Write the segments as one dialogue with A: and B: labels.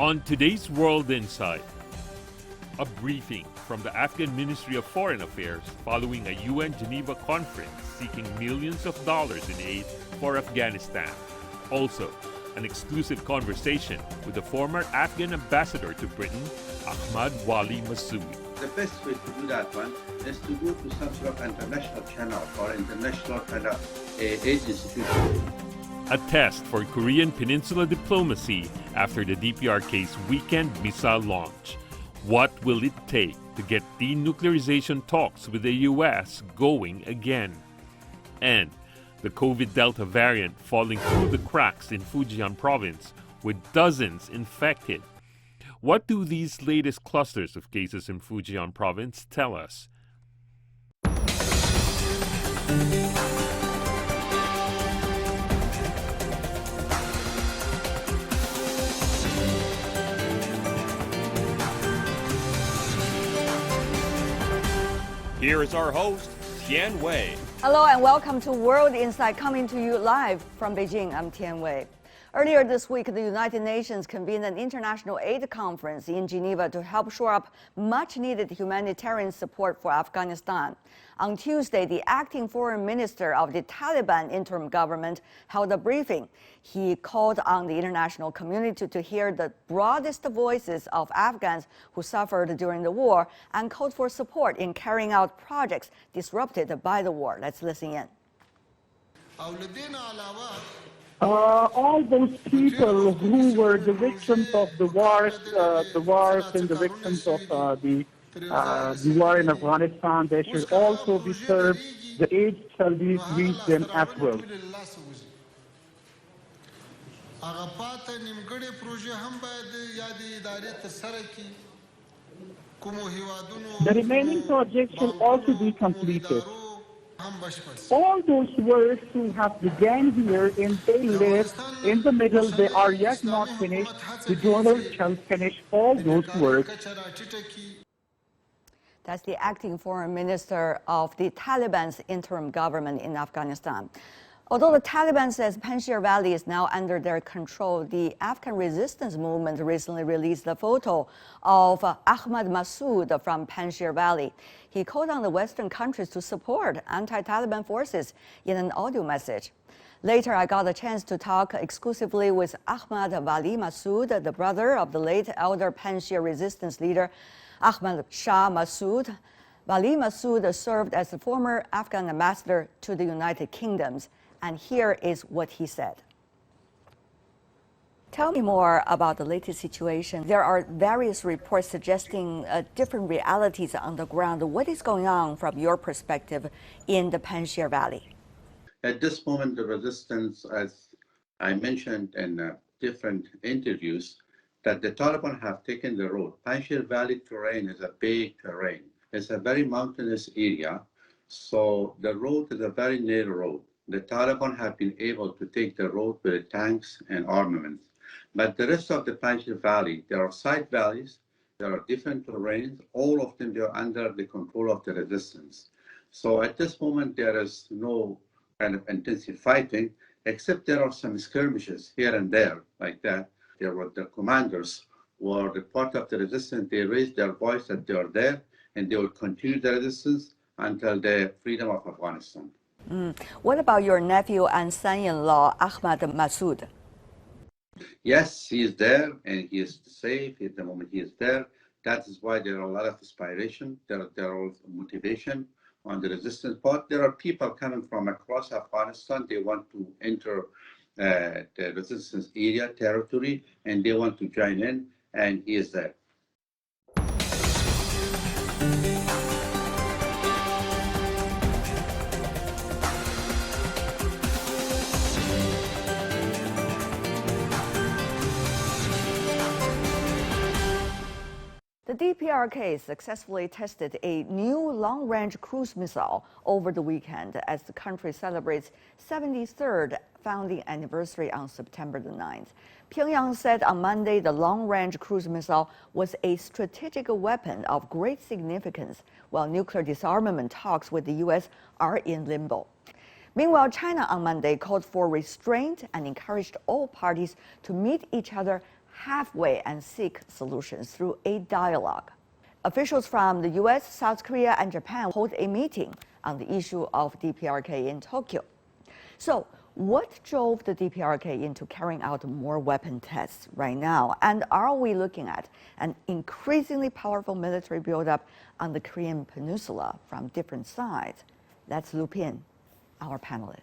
A: On today's World Insight, a briefing from the Afghan Ministry of Foreign Affairs following a UN Geneva conference seeking millions of dollars in aid for Afghanistan. Also, an exclusive conversation with the former Afghan ambassador to Britain, Ahmad Wali Massoud.
B: The best way to do that one is to go to some sort of international channel or international kind of agency.
A: A test for Korean Peninsula diplomacy after the DPRK's weekend missile launch. What will it take to get denuclearization talks with the U.S. going again? And the COVID Delta variant falling through the cracks in Fujian Province with dozens infected. What do these latest clusters of cases in Fujian Province tell us?
C: Here is our host, Tian Wei.
D: Hello and welcome to World Insight, coming to you live from Beijing. I'm Tian Wei. Earlier this week, the United Nations convened an international aid conference in Geneva to help shore up much-needed humanitarian support for Afghanistan. On Tuesday, the acting foreign minister of the Taliban interim government held a briefing. He called on the international community to hear the broadest voices of Afghans who suffered during the war and called for support in carrying out projects disrupted by the war. Let's listen in.
E: All those people who were the victims of the wars and the victims of the war in Afghanistan, they should also be served. The aid shall be reached them as well. The remaining projects shall also be completed. All those works who have began here and they live in the middle, they are yet not finished. The donors shall finish all those works.
D: That's the acting foreign minister of the Taliban's interim government in Afghanistan. Although the Taliban says Panjshir Valley is now under their control, the Afghan resistance movement recently released a photo of Ahmad Massoud from Panjshir Valley. He called on the Western countries to support anti-Taliban forces in an audio message. Later, I got a chance to talk exclusively with Ahmad Wali Massoud, the brother of the late elder Panjshir resistance leader Ahmad Shah Massoud. Wali Massoud served as the former Afghan ambassador to the United Kingdom. And here is what he said. Tell me more about the latest situation. There are various reports suggesting different realities on the ground. What is going on from your perspective in the Panjshir Valley?
B: At this moment, the resistance, as I mentioned in different interviews, that the Taliban have taken the road. Panjshir Valley terrain is a big terrain. It's a very mountainous area, so the road is a very narrow road. The Taliban have been able to take the road with tanks and armaments. But the rest of the Panjshir Valley, there are side valleys, there are different terrains, all of them they are under the control of the resistance. So at this moment, there is no kind of intensive fighting, except there are some skirmishes here and there like that. There were the commanders were the part of the resistance, they raised their voice that they are there, and they will continue the resistance until the freedom of Afghanistan.
D: What about your nephew and son-in-law, Ahmad Massoud?
B: Yes, he is there and he is safe at the moment he is there. That is why there are a lot of inspiration, there are motivation on the resistance part. There are people coming from across Afghanistan. They want to enter the resistance area, territory, and they want to join in, and he is there.
D: The DPRK successfully tested a new long-range cruise missile over the weekend as the country celebrates 73rd founding anniversary on September the 9th. Pyongyang said on Monday the long-range cruise missile was a strategic weapon of great significance, while nuclear disarmament talks with the U.S. are in limbo. Meanwhile, China on Monday called for restraint and encouraged all parties to meet each other halfway and seek solutions through a dialogue. Officials from the US, South Korea, and Japan hold a meeting on the issue of DPRK in Tokyo. So, what drove the DPRK into carrying out more weapon tests right now? And are we looking at an increasingly powerful military buildup on the Korean Peninsula from different sides? Let's loop in our panelists.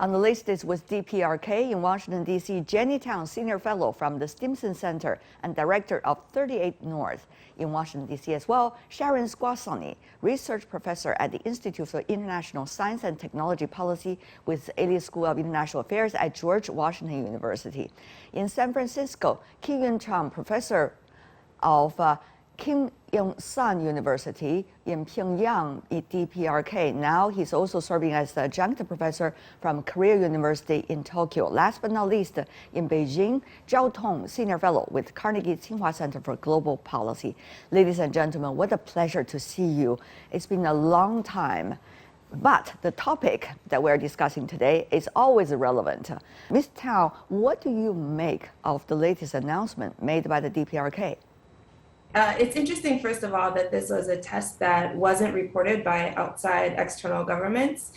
D: On the list is with DPRK in Washington, D.C., Jenny Tang, Senior Fellow from the Stimson Center and Director of 38 North. In Washington, D.C. as well, Sharon Squassani, Research Professor at the Institute for International Science and Technology Policy with the Eliot School of International Affairs at George Washington University. In San Francisco, Ki-Yun Chang, Professor of Kim Il-sung University in Pyongyang at DPRK. Now he's also serving as the adjunct professor from Korea University in Tokyo. Last but not least, in Beijing, Zhao Tong, Senior Fellow with Carnegie Tsinghua Center for Global Policy. Ladies and gentlemen, what a pleasure to see you. It's been a long time. But the topic that we're discussing today is always relevant. Ms. Tao, what do you make of the latest announcement made by the DPRK?
F: It's interesting, first of all, that this was a test that wasn't reported by outside external governments.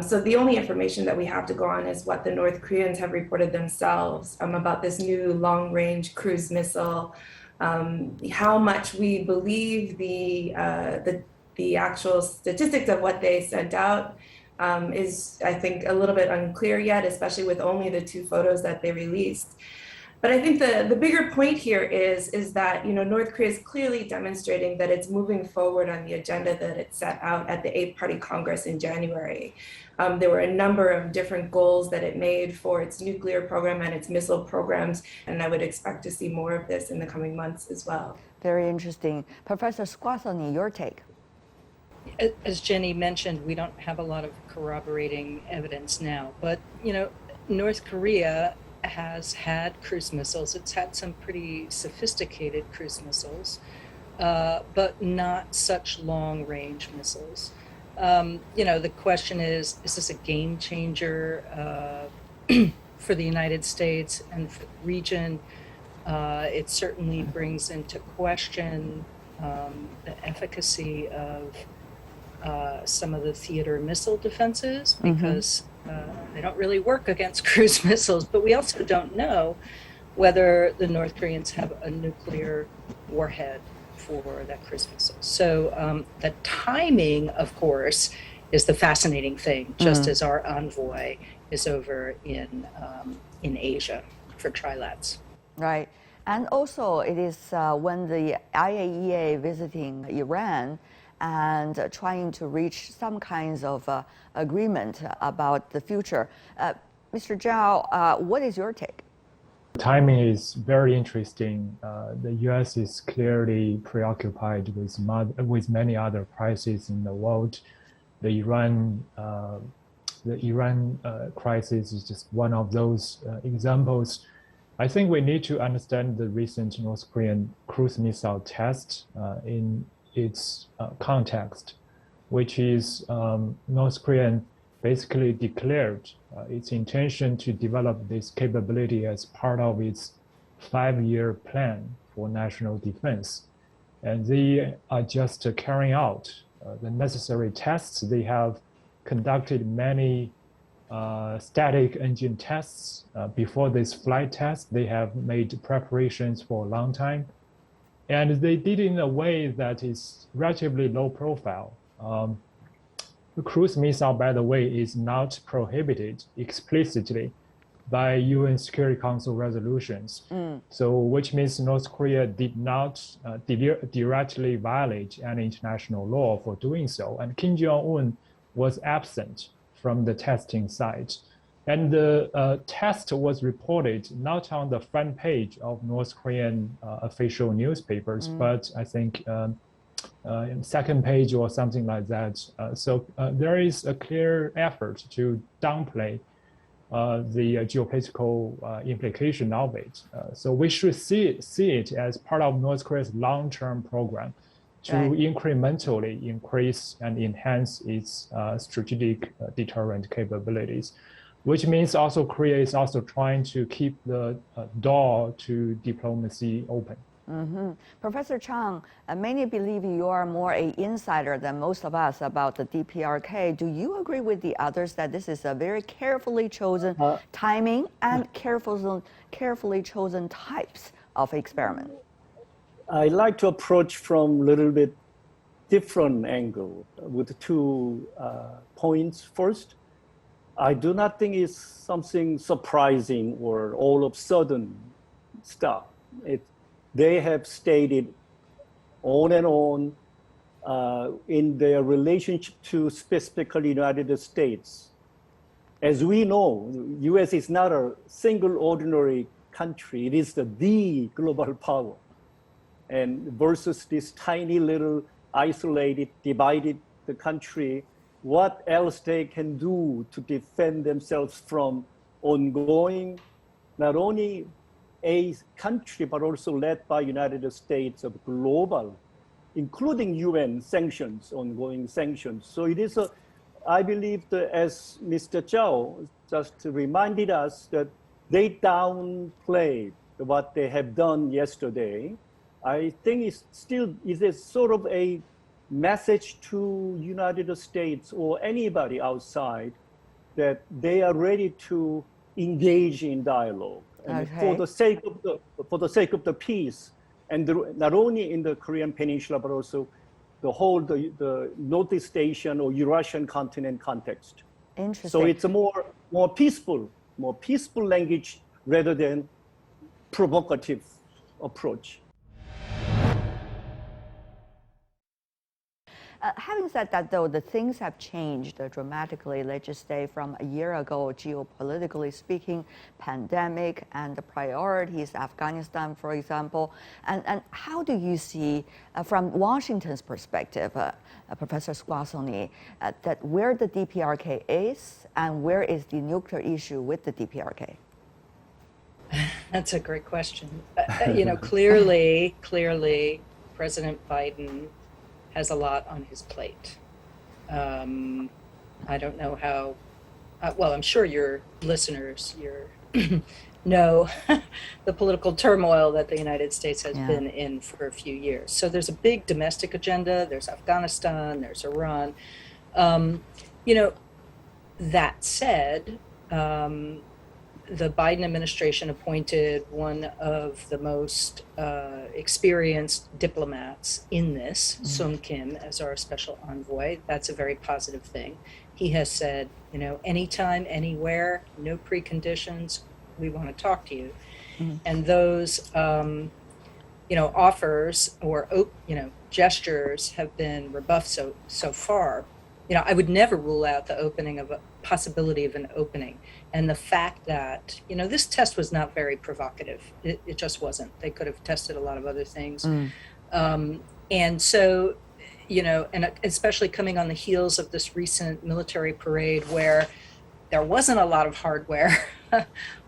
F: So the only information that we have to go on is what the North Koreans have reported themselves about this new long-range cruise missile. How much we believe the actual statistics of what they sent out is, I think, a little bit unclear yet, especially with only the 2 photos that they released. But I think the bigger point here is that, you know, North Korea is clearly demonstrating that it's moving forward on the agenda that it set out at the 8th-Party Congress in January. There were a number of different goals that it made for its nuclear program and its missile programs, and I would expect to see more of this in the coming months as well.
D: Very interesting. Professor Squassani, your take?
G: As Jenny mentioned, we don't have a lot of corroborating evidence now, but, you know, North Korea has had cruise missiles. It's had some pretty sophisticated cruise missiles, but not such long-range missiles. You know, the question is this a game changer for the United States and for the region? It certainly brings into question the efficacy of some of the theater missile defenses, because they don't really work against cruise missiles, but we also don't know whether the North Koreans have a nuclear warhead for that cruise missile. So the timing, of course, is the fascinating thing, just as our envoy is over in Asia for trilats.
D: Right. And also it is when the IAEA visiting Iran and trying to reach some kinds of agreement about the future. Mr. Zhao, what is your take?
H: Timing is very interesting. The U.S. is clearly preoccupied with many other crises in the world. The Iran crisis is just one of those examples. I think we need to understand the recent North Korean cruise missile test in its context, which is North Korea basically declared its intention to develop this capability as part of its 5-year plan for national defense. And they are just carrying out the necessary tests. They have conducted many static engine tests before this flight test. They have made preparations for a long time. And they did it in a way that is relatively low profile. The cruise missile, by the way, is not prohibited explicitly by UN Security Council resolutions. So, which means North Korea did not directly violate any international law for doing so. And Kim Jong-un was absent from the testing site. And the test was reported not on the front page of North Korean official newspapers, but I think second page or something like that. So there is a clear effort to downplay the geopolitical implication of it. So we should see it as part of North Korea's long-term program. to incrementally increase and enhance its strategic deterrent capabilities, which means also Korea is also trying to keep the door to diplomacy open.
D: Professor Chang, many believe you are more an insider than most of us about the DPRK. Do you agree with the others that this is a very carefully chosen timing and carefully chosen types of experiment?
I: I like to approach from a little bit different angle with two points. First, I do not think it's something surprising or all of a sudden stuff. They have stated on and on in their relationship to specifically United States. As we know, US is not a single ordinary country. It is the global power. And versus this tiny little isolated, divided the country, what else they can do to defend themselves from ongoing, not only a country, but also led by United States of global, including UN sanctions, ongoing sanctions. So it is I believe that as Mr. Zhao just reminded us that they downplayed what they have done yesterday. I think it still is a sort of a message to United States or anybody outside that they are ready to engage in dialogue. And for the sake of the peace, and not only in the Korean Peninsula, but also the whole the Northeast Asian or Eurasian continent context.
D: Interesting.
I: So it's a more peaceful language rather than provocative approach.
D: Having said that, though, the things have changed dramatically, let's just say from a year ago, geopolitically speaking, pandemic and the priorities, Afghanistan, for example. And how do you see, from Washington's perspective, Professor Squassoni, that where the DPRK is and where is the nuclear issue with the DPRK?
G: That's a great question. Clearly, President Biden has a lot on his plate. I don't know how, well, I'm sure your listeners know the political turmoil that the United States has been in for a few years. So there's a big domestic agenda, there's Afghanistan, there's Iran. That said, the Biden administration appointed one of the most experienced diplomats in this, Sung Kim, as our special envoy. That's a very positive thing. He has said, anytime, anywhere, no preconditions, we want to talk to you. And those, offers or, gestures have been rebuffed so far. I would never rule out the opening of a possibility of an opening. And the fact that, this test was not very provocative. It just wasn't. They could have tested a lot of other things. And so, and especially coming on the heels of this recent military parade where there wasn't a lot of hardware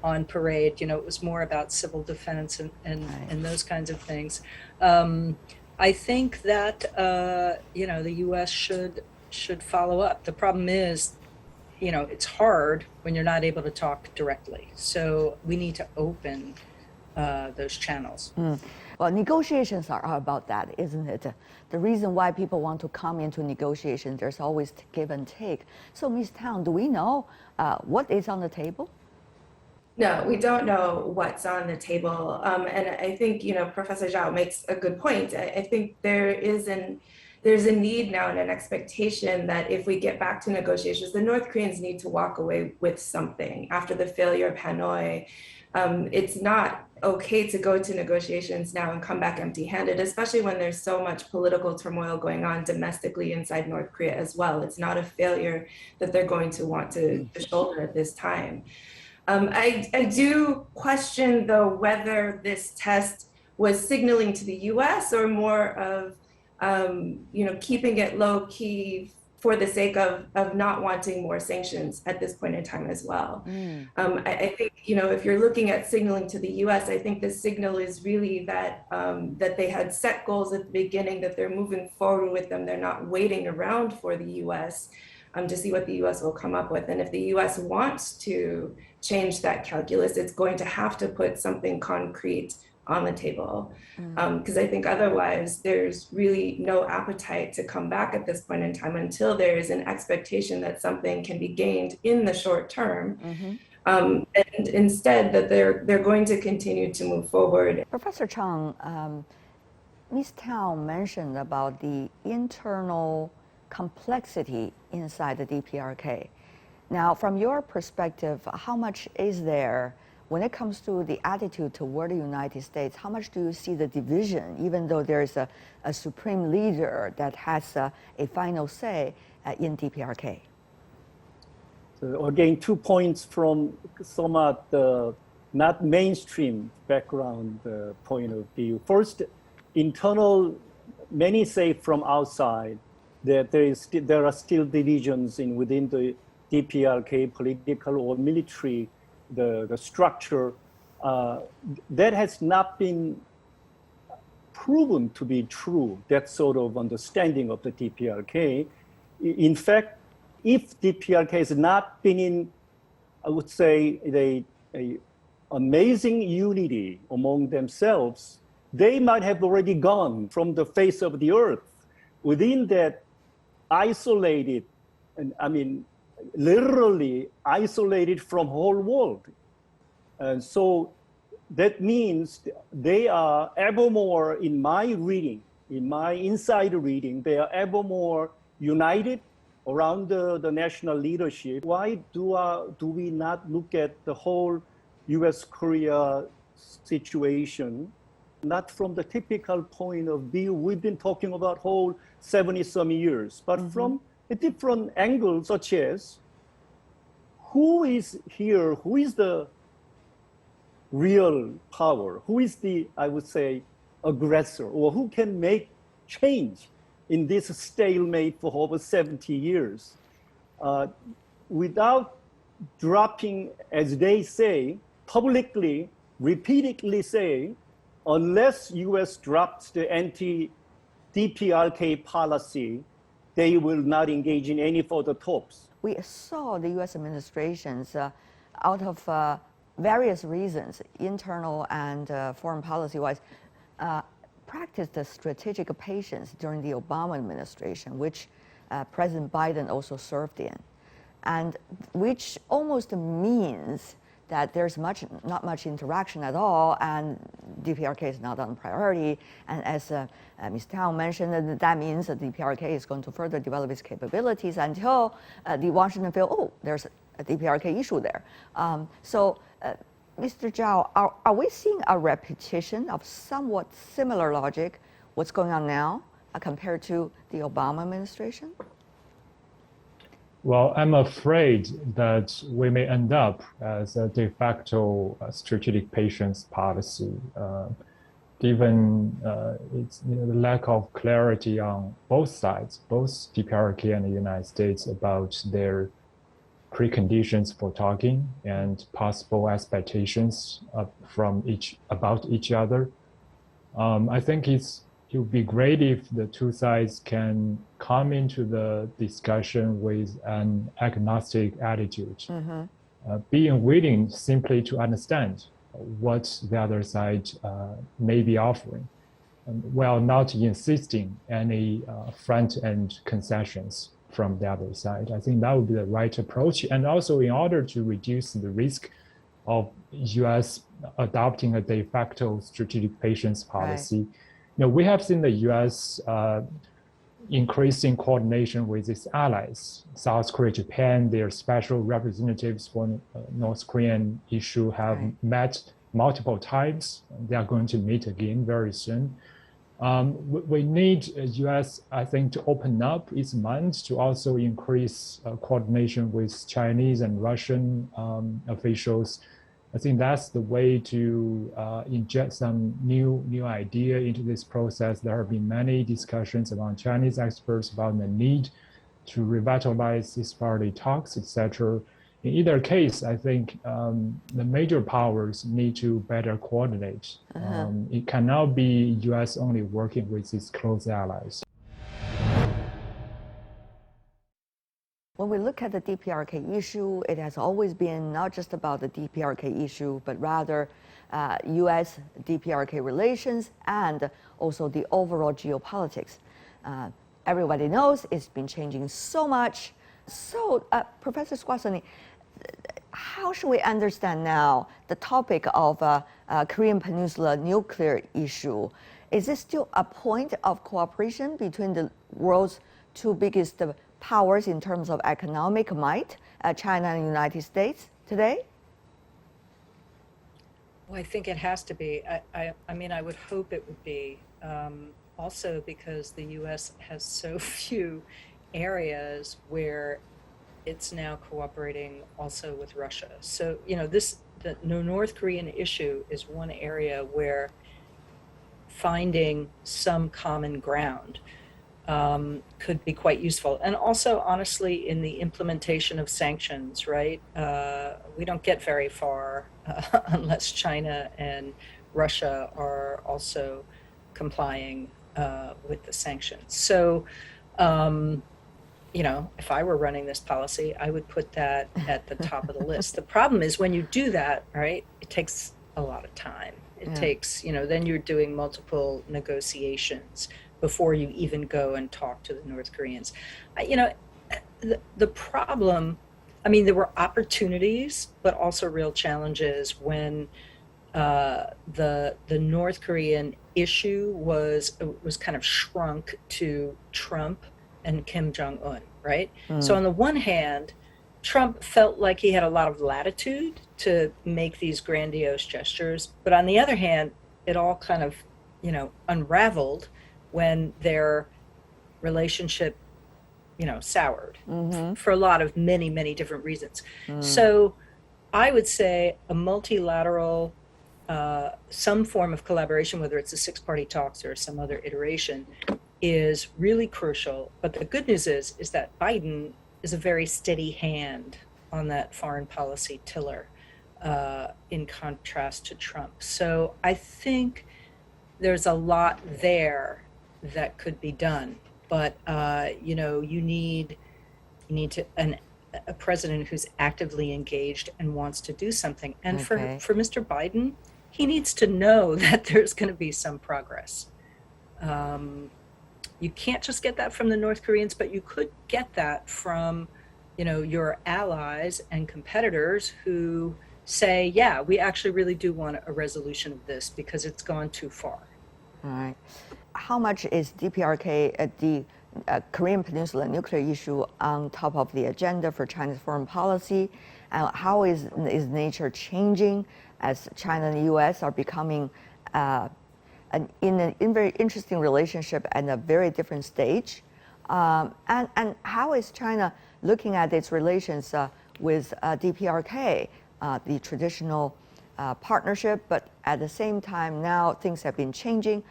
G: on parade, it was more about civil defense and those kinds of things. I think that, the U.S. should follow up. The problem is, it's hard when you're not able to talk directly. So we need to open those channels.
D: Well, negotiations are about that, isn't it? The reason why people want to come into negotiations, there's always give and take. So, Ms. Tang, do we know what is on the table?
F: No, we don't know what's on the table. And I think, Professor Zhao makes a good point. I think there's a need now and an expectation that if we get back to negotiations, the North Koreans need to walk away with something. After the failure of Hanoi, it's not okay to go to negotiations now and come back empty-handed, especially when there's so much political turmoil going on domestically inside North Korea as well. It's not a failure that they're going to want to shoulder at this time. I do question, though, whether this test was signaling to the US or more of keeping it low key for the sake of not wanting more sanctions at this point in time as well. I think, if you're looking at signaling to the US, I think the signal is really that, that they had set goals at the beginning, that they're moving forward with them. They're not waiting around for the US to see what the US will come up with. And if the US wants to change that calculus, it's going to have to put something concrete on the table. Because I think otherwise there's really no appetite to come back at this point in time until there is an expectation that something can be gained in the short term. And instead that they're going to continue to move forward.
D: Professor Chung, Ms. Tao mentioned about the internal complexity inside the DPRK. Now, from your perspective, how much is there when it comes to the attitude toward the United States? How much do you see the division, even though there's a supreme leader that has a final say in DPRK?
I: So again, 2 points from somewhat not mainstream background point of view. First, internal, many say from outside that there are still divisions within the DPRK, political or military, the structure. That has not been proven to be true, that sort of understanding of the DPRK. In fact, if DPRK has not been in, I would say, a amazing unity among themselves, they might have already gone from the face of the earth. Within that isolated, and I mean, literally isolated from whole world. And so that means they are ever more, in my reading, in my inside reading, they are ever more united around the national leadership. Why do we not look at the whole US-Korea situation, not from the typical point of view we've been talking about whole 70-some years, but from a different angle, such as who is here, who is the real power, who is the, I would say, aggressor, or who can make change in this stalemate for over 70 years without dropping, as they say, publicly, repeatedly say, unless US drops the anti-DPRK policy, they will not engage in any further talks.
D: We saw the US administrations out of various reasons, internal and foreign policy-wise, practiced the strategic patience during the Obama administration, which President Biden also served in, and which almost means that there's not much interaction at all, and DPRK is not on priority. And as Ms. Tao mentioned, that means that DPRK is going to further develop its capabilities until the Washington feel, oh, there's a DPRK issue there. Mr. Zhao, are we seeing a repetition of somewhat similar logic, what's going on now, compared to the Obama administration?
H: Well, I'm afraid that we may end up as a de facto strategic patience policy, given its the lack of clarity on both sides, both DPRK and the United States, about their preconditions for talking and possible expectations about each other. I think it would be great if the two sides can come into the discussion with an agnostic attitude, being willing simply to understand what the other side may be offering, while not insisting any front-end concessions from the other side. I think that would be the right approach. And also, in order to reduce the risk of US adopting a de facto strategic patience policy,
D: right.
H: We have seen the US increasing coordination with its allies. South Korea, Japan, their special representatives for North Korean issue have met multiple times. They are going to meet again very soon. We need US, I think, to open up its mind to also increase coordination with Chinese and Russian officials. I think that's the way to inject some new idea into this process. There have been many discussions among Chinese experts about the need to revitalize these party talks, etc. In either case, I think the major powers need to better coordinate. It cannot be U.S. only working with its close allies.
D: When we look at the DPRK issue, it has always been not just about the DPRK issue, but rather U.S. DPRK relations and also the overall geopolitics. Everybody knows it's been changing so much. So, Professor Squassoni, how should we understand now the topic of Korean Peninsula nuclear issue? Is this still a point of cooperation between the world's two biggest powers in terms of economic might, China and the United States today?
G: Well, I think it has to be. I mean, I would hope it would be. Also because the U.S. has so few areas where it's now cooperating also with Russia. So, you know, the North Korean issue is one area where finding some common ground could be quite useful. And also, honestly, in the implementation of sanctions, right? We don't get very far unless China and Russia are also complying with the sanctions. So, you know, if I were running this policy, I would put that at the top of the list. The problem is when you do that, right, it takes a lot of time. It takes, you know, then you're doing multiple negotiations before you even go and talk to the North Koreans. You know, the problem, I mean, there were opportunities, but also real challenges when the North Korean issue was kind of shrunk to Trump and Kim Jong-un, right? So on the one hand, Trump felt like he had a lot of latitude to make these grandiose gestures, but on the other hand, it all kind of, you know, unraveled when their relationship, you know, soured for a lot of many different reasons. So I would say a multilateral, some form of collaboration, whether it's the six-party talks or some other iteration, is really crucial. But the good news is that Biden is a very steady hand on that foreign policy tiller, in contrast to Trump. So I think there's a lot there that could be done. But you know, you need a president who's actively engaged and wants to do something. And for Mr. Biden, he needs to know that there's going to be some progress. You can't just get that from the North Koreans, but you could get that from, you know, your allies and competitors who say, yeah, we actually really do want a resolution of this because it's gone too far.
D: All right. How much is DPRK, the Korean Peninsula nuclear issue, on top of the agenda for China's foreign policy? How is nature changing as China and the U.S. are becoming in a very interesting relationship at a very different stage? And how is China looking at its relations with DPRK, the traditional partnership, but at the same time now things have been changing?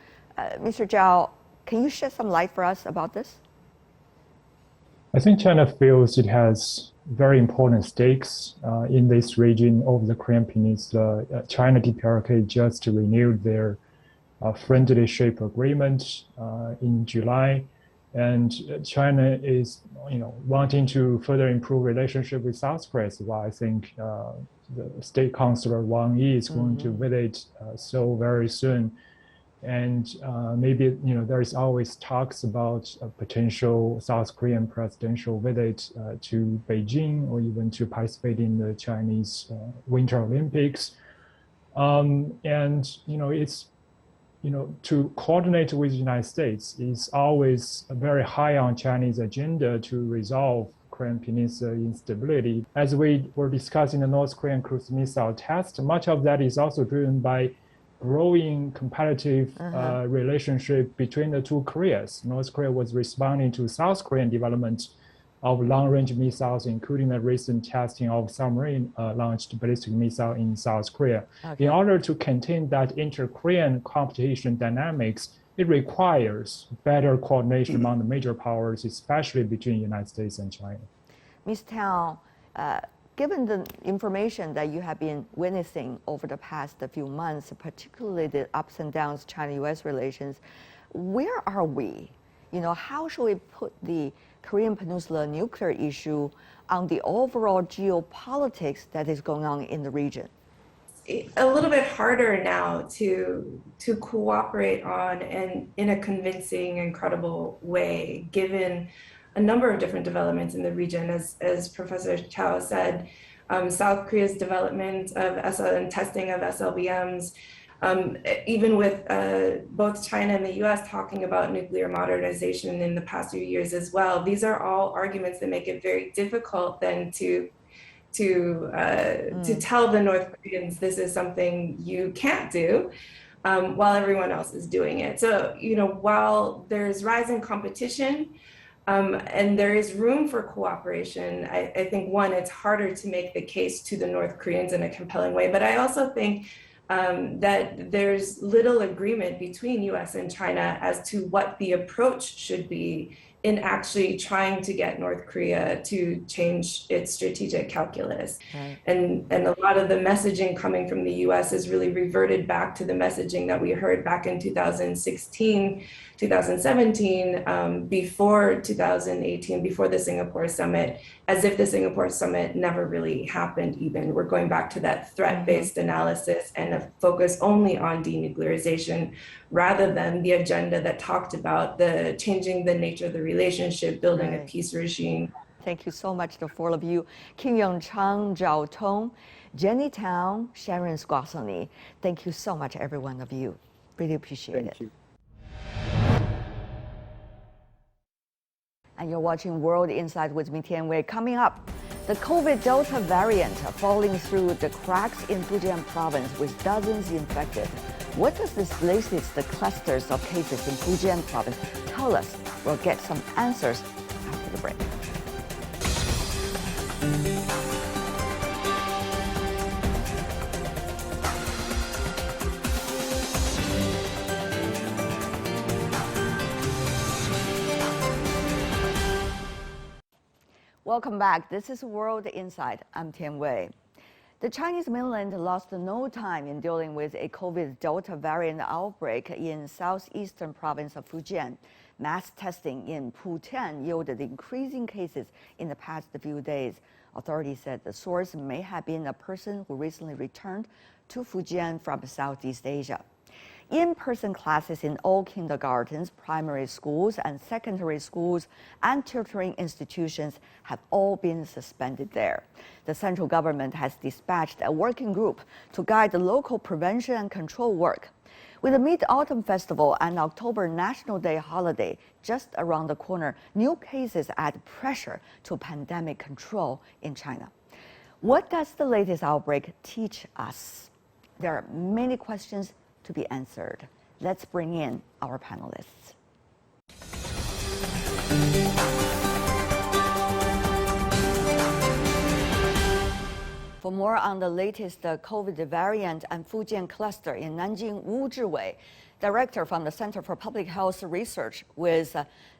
D: Mr. Zhao, can you shed some light for us about this?
H: I think China feels it has very important stakes in this region of the Korean Peninsula. China DPRK just renewed their friendly shape agreement in July, and China is, you know, wanting to further improve relationship with South Korea. So I think the State Councilor Wang Yi is going to visit Seoul very soon. And maybe, you know, there is always talks about a potential South Korean presidential visit to Beijing, or even to participate in the Chinese Winter Olympics. And, you know, it's, you know, to coordinate with the United States is always very high on Chinese agenda to resolve Korean Peninsula instability. As we were discussing the North Korean cruise missile test, much of that is also driven by growing competitive relationship between the two Koreas. North Korea was responding to South Korean development of long-range missiles, including the recent testing of submarine-launched ballistic missile in South Korea. In order to contain that inter-Korean competition dynamics, it requires better coordination among the major powers, especially between the United States and China.
D: Ms. Tao, given the information that you have been witnessing over the past few months, particularly the ups and downs China-U.S. relations, where are we? How should we put the Korean Peninsula nuclear issue on the overall geopolitics that is going on in the region?
F: A little bit harder now to cooperate on and in a convincing and credible way, given a number of different developments in the region. As Professor Chao said, South Korea's development of and testing of SLBMs, even with both China and the US talking about nuclear modernization in the past few years as well. These are all arguments that make it very difficult then to tell the North Koreans this is something you can't do while everyone else is doing it. So, while there's rising competition and there is room for cooperation, I think, one, it's harder to make the case to the North Koreans in a compelling way. But I also think that there's little agreement between US and China as to what the approach should be in actually trying to get North Korea to change its strategic calculus. Right. And a lot of the messaging coming from the US is really reverted back to the messaging that we heard back in 2016, 2017, before 2018, before the Singapore summit, as if the Singapore summit never really happened even. We're going back to that threat-based analysis and a focus only on denuclearization, rather than the agenda that talked about the changing the nature of the relationship, building a peace regime.
D: Thank you so much to all of you. Kim Yong-chang, Zhao Tong, Jenny Tang, Sharon Squassony. Thank you so much, every one of you. Really appreciate it.
I: Thank you.
D: And you're watching World Insight with me, Tian Wei. Coming up, the COVID Delta variant falling through the cracks in Fujian Province with dozens infected. What does this latest clusters of cases in Fujian Province tell us? We'll get some answers after the break. Welcome back. This is World Insight. I'm Tian Wei. The Chinese mainland lost no time in dealing with a COVID Delta variant outbreak in southeastern province of Fujian. Mass testing in Putian yielded increasing cases in the past few days. Authorities said the source may have been a person who recently returned to Fujian from Southeast Asia. In-person classes in all kindergartens, primary schools, and secondary schools and tutoring institutions have all been suspended there. The central government has dispatched a working group to guide the local prevention and control work. With the Mid-Autumn Festival and October National Day holiday just around the corner, new cases add pressure to pandemic control in China. What does the latest outbreak teach us? There are many questions to be answered. Let's bring in our panelists. For more on the latest COVID variant and Fujian cluster in Nanjing, Wu Zhiwei, director from the Center for Public Health Research with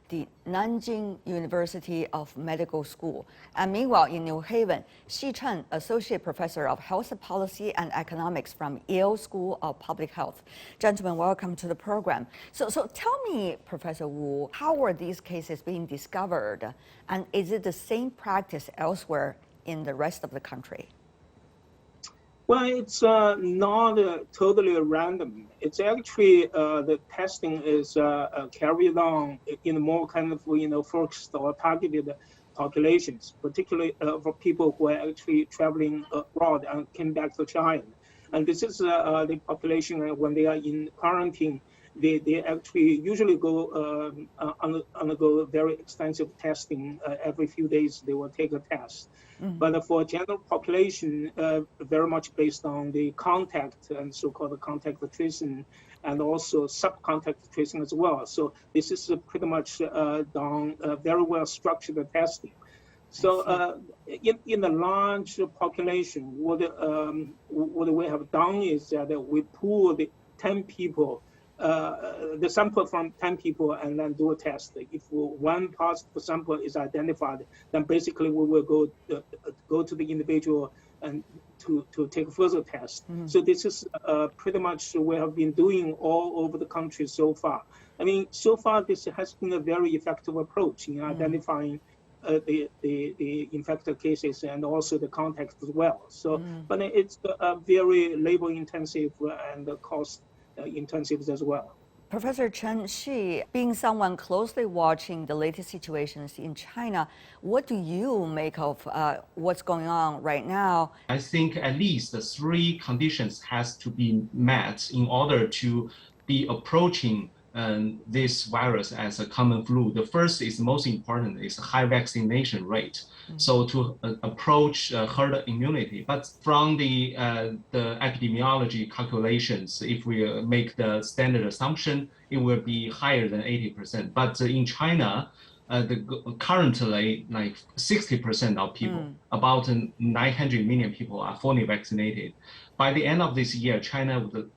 D: the Nanjing University of Medical School. And meanwhile, in New Haven, Xi Chen, Associate Professor of Health Policy and Economics from Yale School of Public Health. Gentlemen, welcome to the program. So tell me, Professor Wu, how are these cases being discovered? And is it the same practice elsewhere in the rest of the country?
J: Well, it's not totally random. It's actually the testing is carried on in more kind of focused or targeted populations, particularly for people who are actually traveling abroad and came back to China. And this is the population when they are in quarantine. They actually usually go undergo very extensive testing. Every few days they will take a test. Mm-hmm. But for general population, very much based on the contact and so-called contact tracing, and also subcontact tracing as well. So this is pretty much done very well structured testing. So in the large population, what we have done is that we pooled 10 people the sample from 10 people and then do a test. If one positive sample is identified, then basically we will go to the individual and to take further tests. Mm-hmm. So this is pretty much we have been doing all over the country so far. I mean, so far this has been a very effective approach in identifying the infected cases and also the contacts as well. So, but it's very labor intensive and cost intensive as well.
D: Professor Chen Shi, being someone closely watching the latest situations in China, what do you make of what's going on right now?
K: I think at least the three conditions has to be met in order to be approaching this virus as a common flu. The first is most important is high vaccination rate. So to approach herd immunity. But from the epidemiology calculations, if we make the standard assumption, it will be higher than 80%. But in China, currently like 60% of people, about 900 million people are fully vaccinated. By the end of this year, China would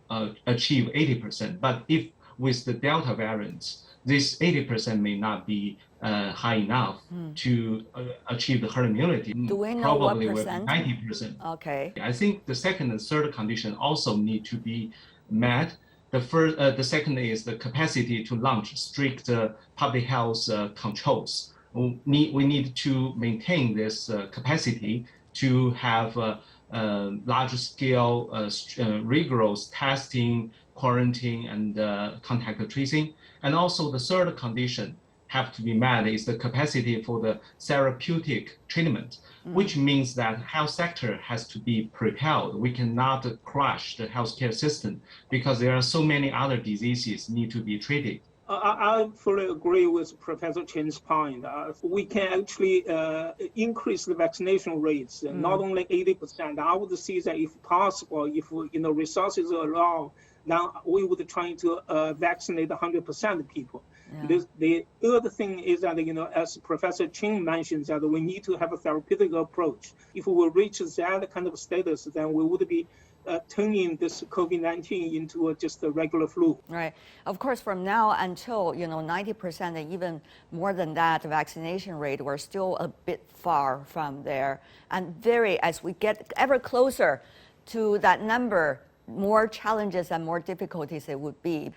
K: achieve 80%. But if with the Delta variant, this 80% may not be high enough to achieve the herd immunity.
D: Do we know
K: Probably
D: what percent?
K: Will be 90%.
D: Okay.
K: I think the second and third condition also need to be met. The second is the capacity to launch strict public health controls. We need to maintain this capacity to have large-scale, rigorous testing, quarantine, and contact tracing. And also the third condition have to be met is the capacity for the therapeutic treatment, which means that health sector has to be prepared. We cannot crush the healthcare system because there are so many other diseases need to be treated.
J: I fully agree with Professor Chen's point. We can actually increase the vaccination rates, not only 80%. I would say that if possible, if resources allow, now we would try to vaccinate 100% of people. Yeah. The other thing is that, as Professor Chen mentioned, that we need to have a therapeutic approach. If we will reach that kind of status, then we would be turning this COVID-19 into just a regular flu.
D: Right. Of course, from now until 90% and even more than that vaccination rate, we're still a bit far from there. And as we get ever closer to that number, more challenges and more difficulties it would be.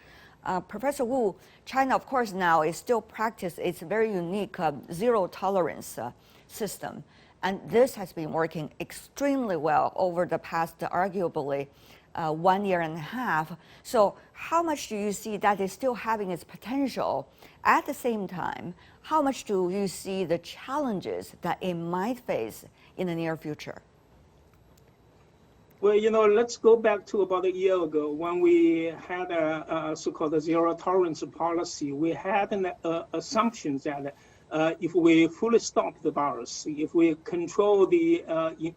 D: Professor Wu, China, of course, now is still practice its very unique zero tolerance system. And this has been working extremely well over the past, arguably, 1 year and a half. So how much do you see that is still having its potential? At the same time, how much do you see the challenges that it might face in the near future?
J: Well, let's go back to about a year ago when we had a so-called zero tolerance policy. We had an assumption that if we fully stop the virus, if we control the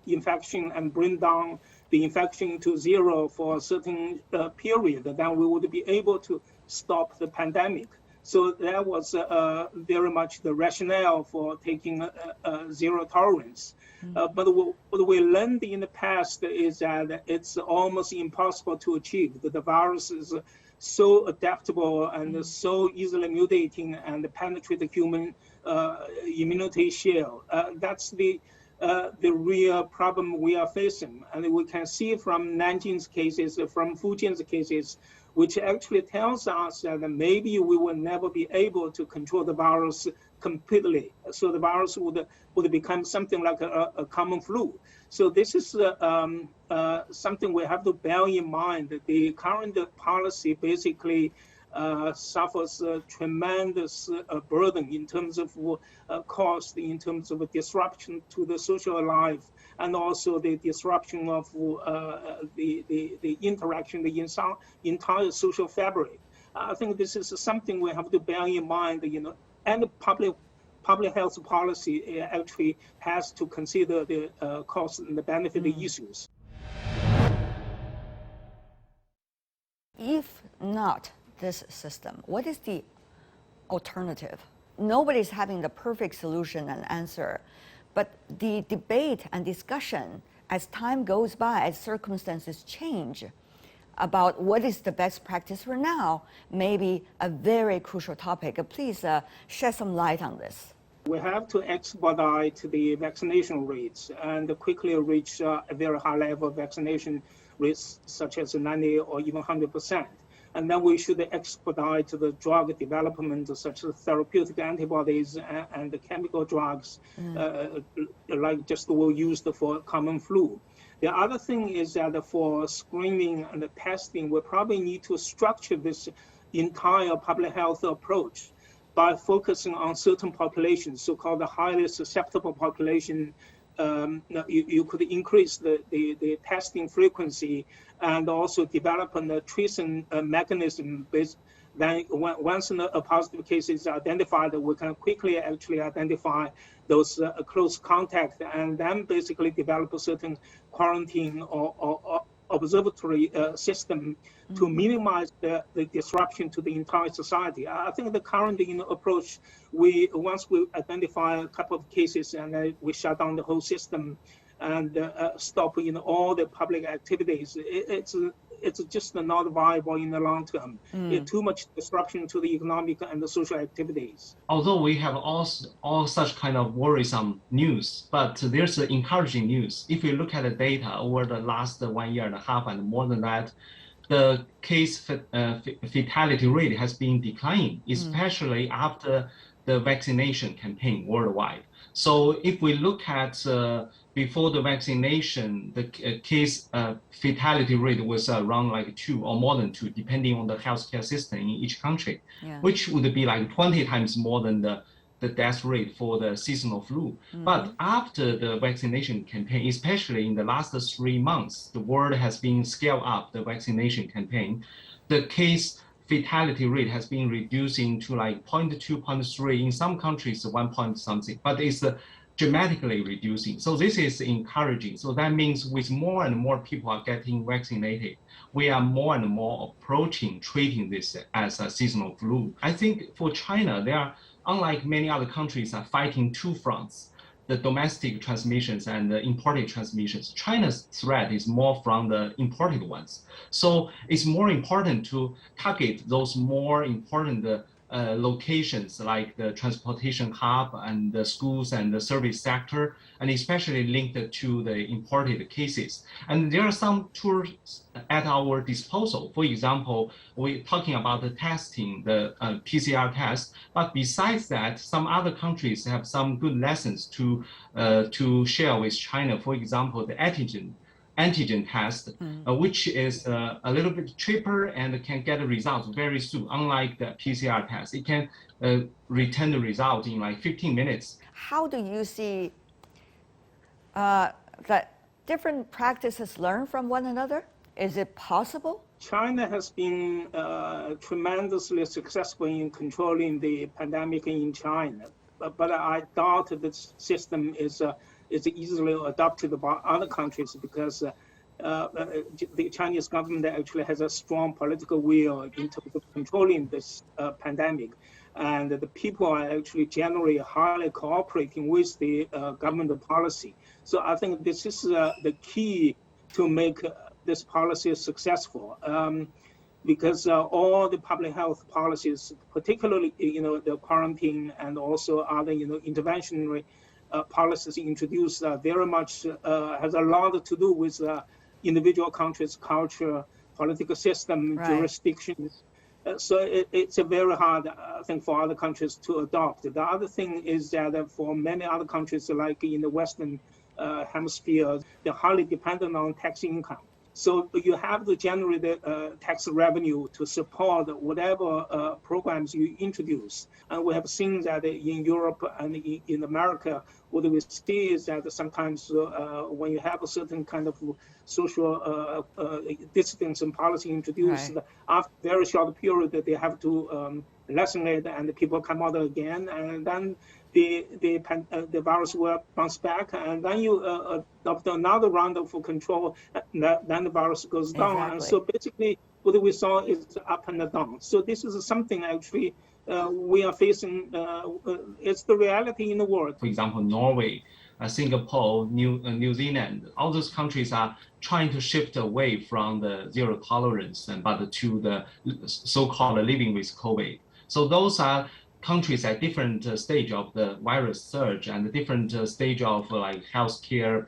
J: infection and bring down the infection to zero for a certain period, then we would be able to stop the pandemic. So that was very much the rationale for taking zero tolerance. But what we learned in the past is that it's almost impossible to achieve. That the virus is so adaptable and so easily mutating and penetrate the human immunity shell. That's the real problem we are facing. And we can see from Nanjing's cases, from Fujian's cases, which actually tells us that maybe we will never be able to control the virus completely. So the virus would become something like a common flu. So this is something we have to bear in mind. The current policy basically suffers a tremendous burden in terms of cost, in terms of disruption to the social life, and also the disruption of the interaction, the entire social fabric. I think this is something we have to bear in mind, and public health policy actually has to consider the cost and the benefit issues.
D: If not this system, what is the alternative? Nobody's having the perfect solution and answer, but the debate and discussion as time goes by, as circumstances change, about what is the best practice for now, maybe a very crucial topic. Please shed some light on this.
J: We have to expedite the vaccination rates and quickly reach a very high level of vaccination rates, such as 90 or even 100%. And then we should expedite the drug development, such as therapeutic antibodies and the chemical drugs, like just were used for common flu. The other thing is that for screening and testing, we probably need to structure this entire public health approach by focusing on certain populations, so-called the highly susceptible population. You could increase the testing frequency and also develop a tracing mechanism. Then once a positive case is identified, we can quickly actually identify those close contacts and then basically develop a certain quarantine or observatory system to minimize the disruption to the entire society. I think the current approach, once we identify a couple of cases and we shut down the whole system and stop all the public activities, it's just not viable in the long term. It's too much disruption to the economic and the social activities.
K: Although we have all such kind of worrisome news, but there's encouraging news. If you look at the data over the last 1.5 years and more than that, the case fatality rate has been declining, especially after the vaccination campaign worldwide. So if we look at before the vaccination, the case fatality rate was around like 2 or more than 2, depending on the healthcare system in each country, which would be like 20 times more than the death rate for the seasonal flu. But after the vaccination campaign, especially in the last 3 months, the world has been scaled up the vaccination campaign. The case fatality rate has been reducing to like 0.2, 0.3, in some countries 1 point something, but it's dramatically reducing. So this is encouraging. So that means with more and more people are getting vaccinated, we are more and more approaching treating this as a seasonal flu. I think for China, they are, unlike many other countries, are fighting two fronts, the domestic transmissions and the imported transmissions. China's threat is more from the imported ones. So it's more important to target those more important locations like the transportation hub and the schools and the service sector, and especially linked to the imported cases. And there are some tools at our disposal. For example, we're talking about the testing, the PCR test, but besides that, some other countries have some good lessons to share with China. For example, the antigen test, which is a little bit cheaper and can get the results very soon. Unlike the PCR test, it can return the result in like 15 minutes.
D: How do you see that different practices learn from one another? Is it possible?
J: China has been tremendously successful in controlling the pandemic in China, but I doubt this system is easily adopted by other countries because the Chinese government actually has a strong political will in terms of controlling this pandemic. And the people are actually generally highly cooperating with the government policy. So I think this is the key to make this policy successful. Because all the public health policies, particularly the quarantine and also other interventionary policies introduced, very much has a lot to do with individual countries' culture, political system, jurisdictions. So it's a very hard thing for other countries to adopt. The other thing is that for many other countries, like in the Western hemisphere, they're highly dependent on tax income. So you have to generate tax revenue to support whatever programs you introduce. And we have seen that in Europe and in America, what we see is that sometimes when you have a certain kind of social distance and policy introduced, after a very short period, they have to lessen it and the people come out again. And then the virus will bounce back, and then you adopt another round of control, then the virus goes down. And so basically what we saw is up and down. So this is something actually we are facing. It's the reality in the world.
K: For example, Norway, Singapore, New Zealand, all those countries are trying to shift away from the zero tolerance but to the so-called living with COVID. So those are countries at different stage of the virus surge and different stage of like healthcare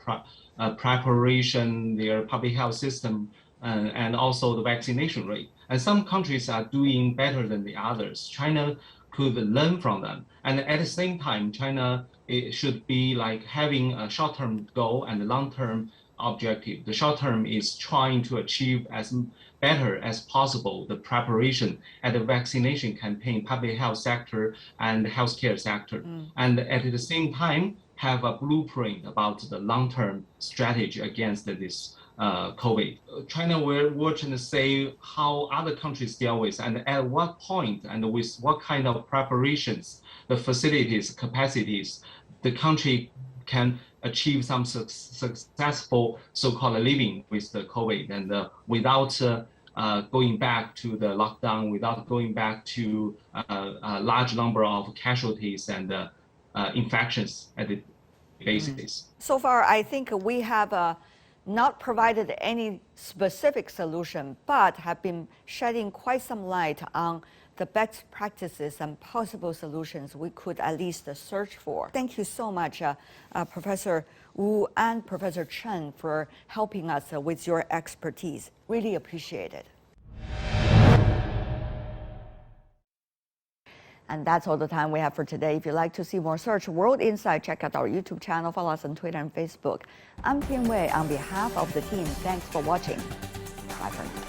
K: preparation, their public health system, and also the vaccination rate. And some countries are doing better than the others. China could learn from them. And at the same time, China should be like having a short-term goal and a long-term objective. The short term is trying to achieve as better as possible the preparation at the vaccination campaign, public health sector and healthcare sector. And at the same time, have a blueprint about the long-term strategy against this COVID. China will watch and say how other countries deal with and at what point and with what kind of preparations, the facilities, capacities, the country can achieve some successful so-called living with the COVID and without going back to the lockdown, without going back to a large number of casualties and infections at the basis.
D: So far, I think we have not provided any specific solution, but have been shedding quite some light on the best practices and possible solutions we could at least search for. Thank you so much, Professor Wu and Professor Chen, for helping us with your expertise. Really appreciate it. And that's all the time we have for today. If you'd like to see more Search World Insight, check out our YouTube channel, follow us on Twitter and Facebook. I'm Tian Wei on behalf of the team. Thanks for watching. Bye for now.